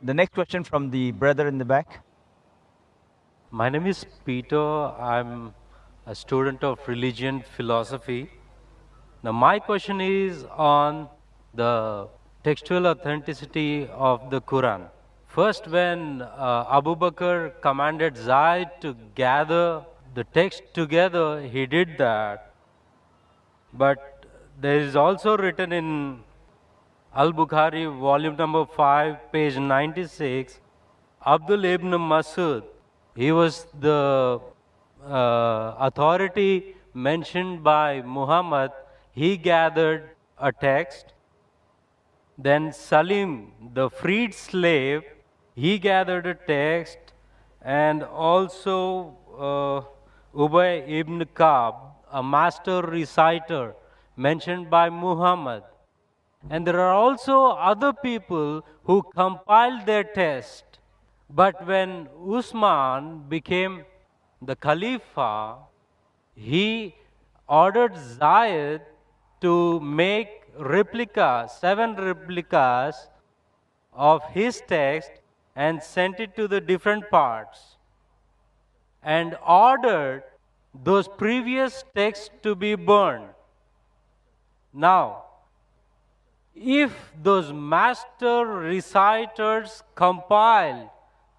The next question from the brother in the back. My name is Peter. I'm a student of religion philosophy. Now, my question is on the textual authenticity of the Quran. First, when Abu Bakr commanded Zaid to gather the text together, he did that. But there is also written in Al-Bukhari, volume number 5, page 96, Abdul ibn Masud, he was the authority mentioned by Muhammad. He gathered a text. Then Salim, the freed slave, he gathered a text. And also Ubay ibn Ka'b, a master reciter mentioned by Muhammad. And there are also other people who compiled their text. But when Usman became the Khalifa, he ordered Zayed to make replicas, 7 replicas of his text and sent it to the different parts and ordered those previous texts to be burned. Now, if those master reciters compiled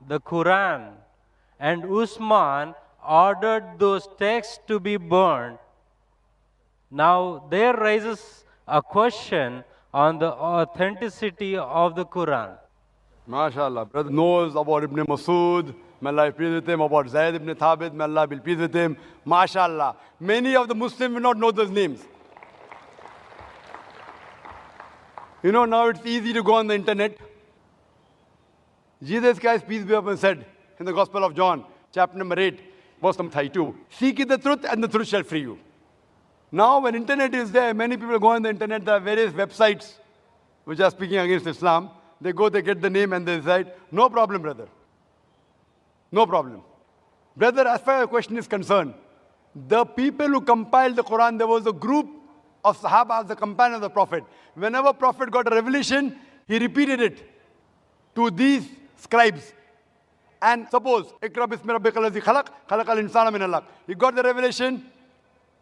the Quran and Usman ordered those texts to be burned, now there rises a question on the authenticity of the Quran. MashaAllah. Brother knows about Ibn Masud, may Allah be pleased with him, about Zayd ibn Thabit, may Allah be pleased with him. MashaAllah. Many of the Muslims will not know those names. You know, now it's easy to go on the internet. Jesus Christ, peace be upon him, said in the Gospel of John, chapter number 8, verse number 32, seek ye the truth and the truth shall free you. Now, when internet is there, many people go on the internet, there are various websites which are speaking against Islam. They go, they get the name and they decide, no problem, brother. No problem. Brother, as far as your question is concerned, the people who compiled the Quran, there was a group of Sahaba, the companion of the Prophet. Whenever Prophet got a revelation, he repeated it to these scribes. And suppose, Ikra bismi rabbika allazi khalaq, khalaqal insana min alaq. He got the revelation,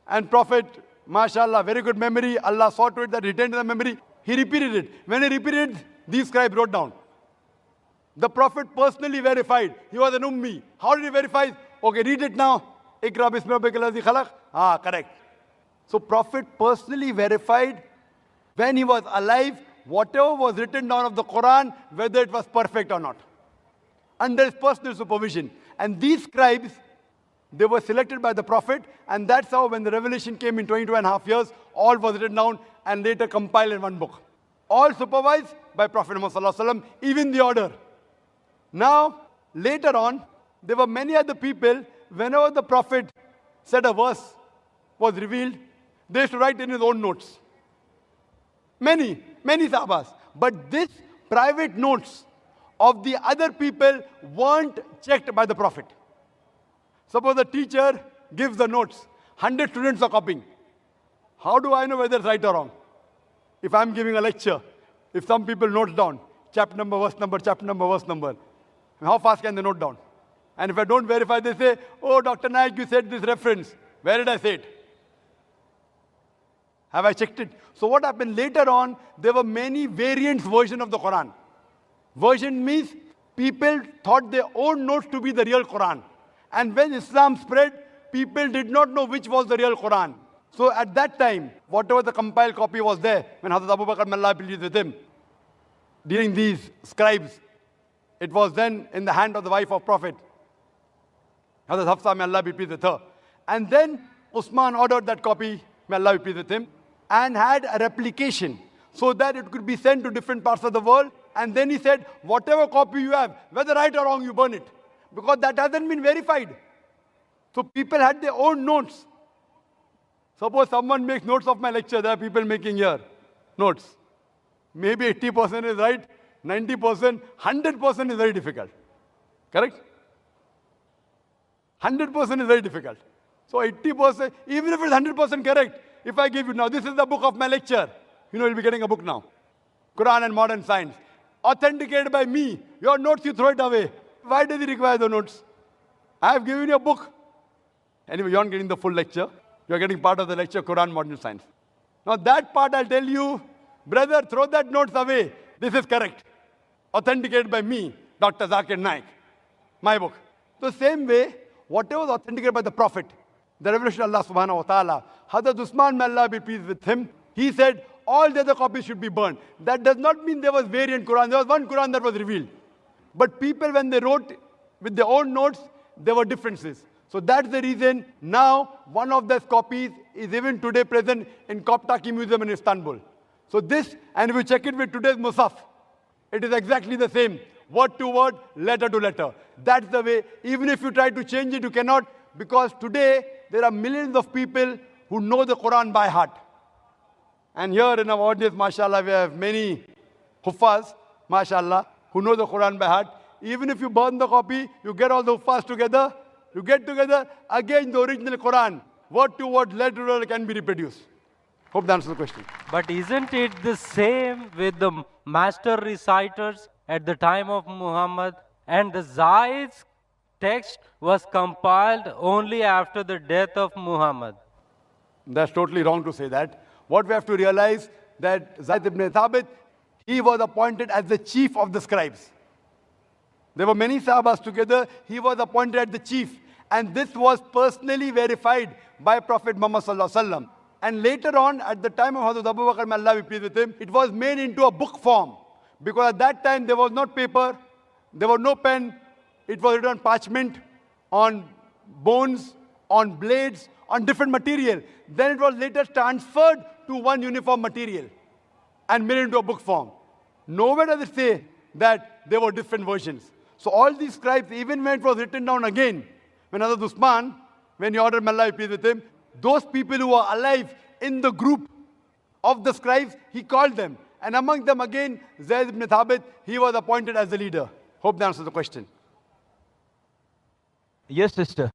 and Prophet, mashallah, very good memory, Allah saw to it that he retained the memory. He repeated it. When he repeated it, these scribes wrote down. The Prophet personally verified. He was an ummi. How did he verify? Okay, read it now. Ikra bismi rabbika allazi khalaq. Ah, correct. So Prophet personally verified when he was alive, whatever was written down of the Quran, whether it was perfect or not. Under his personal supervision. And these scribes, they were selected by the Prophet, and that's how when the revelation came in 22.5 years, all was written down and later compiled in one book. All supervised by Prophet Muhammad, even the order. Now, later on, there were many other people, whenever the Prophet said a verse was revealed, they used to write in his own notes. Many sahabas. But this private notes of the other people weren't checked by the Prophet. Suppose the teacher gives the notes. 100 students are copying. How do I know whether it's right or wrong? If I'm giving a lecture, if some people note down, chapter number, verse number, chapter number, verse number, how fast can they note down? And if I don't verify, they say, oh, Dr. Naik, you said this reference. Where did I say it? Have I checked it? So what happened later on, there were many variants version of the Quran. Version means people thought their own notes to be the real Quran. And when Islam spread, people did not know which was the real Quran. So at that time, whatever the compiled copy was there, when Hazrat Abu Bakr, may Allah be pleased with him, during these scribes, it was then in the hand of the wife of Prophet, Hazrat Hafsa, may Allah be pleased with her. And then Usman ordered that copy, may Allah be pleased with him, and had a replication so that it could be sent to different parts of the world. And then he said, whatever copy you have, whether right or wrong, you burn it. Because that hasn't been verified. So people had their own notes. Suppose someone makes notes of my lecture, there are people making here notes. Maybe 80% is right, 90%, 100% is very difficult. Correct? 100% is very difficult. So 80%, even if it's 100% correct, if I give you now, this is the book of my lecture, you'll be getting a book now. Quran and Modern Science. authenticated by me. Your notes, you throw it away. Why does he require the notes? I have given you a book. Anyway, you aren't getting the full lecture. You're getting part of the lecture, Quran Modern Science. Now that part I'll tell you, brother, throw that notes away. This is correct. Authenticated by me, Dr. Zakir Naik. My book. The same way, whatever was authenticated by the Prophet, the revelation of Allah subhanahu wa ta'ala, Hazrat Usman, may Allah be pleased with him, he said, all the other copies should be burned. That does not mean there was variant Quran. There was one Quran that was revealed. But people, when they wrote with their own notes, there were differences. So that's the reason now one of those copies is even today present in Koptaki Museum in Istanbul. So this, and if you check it with today's Musaf, it is exactly the same. Word to word, letter to letter. That's the way. Even if you try to change it, you cannot, because today there are millions of people who know the Quran by heart. And here in our audience, mashallah, we have many huffaz, mashallah, who know the Quran by heart. Even if you burn the copy, you get all the huffaz together, you get together, again the original Quran, word to word, letter to letter can be reproduced. Hope that answers the question. But isn't it the same with the master reciters at the time of Muhammad? And the Zaid's text was compiled only after the death of Muhammad. That's totally wrong to say that. What we have to realize that Zaid ibn Thabit, he was appointed as the chief of the scribes. There were many Sahabas together. He was appointed as the chief. And this was personally verified by Prophet Muhammad sallallahu alaihi wasallam. And later on, at the time of Hazrat Abu Bakr, may Allah be pleased with him, it was made into a book form. Because at that time, there was not paper, there was no pen. It was written on parchment, on bones, on blades, on different material. Then it was later transferred to one uniform material and made into a book form. Nowhere does it say that there were different versions. So all these scribes, even when it was written down again, when Hazrat Usman, when he ordered, may Allah be pleased with him, those people who were alive in the group of the scribes, he called them. And among them again, Zayd ibn Thabit, he was appointed as the leader. Hope that answers the question. Yes, sister.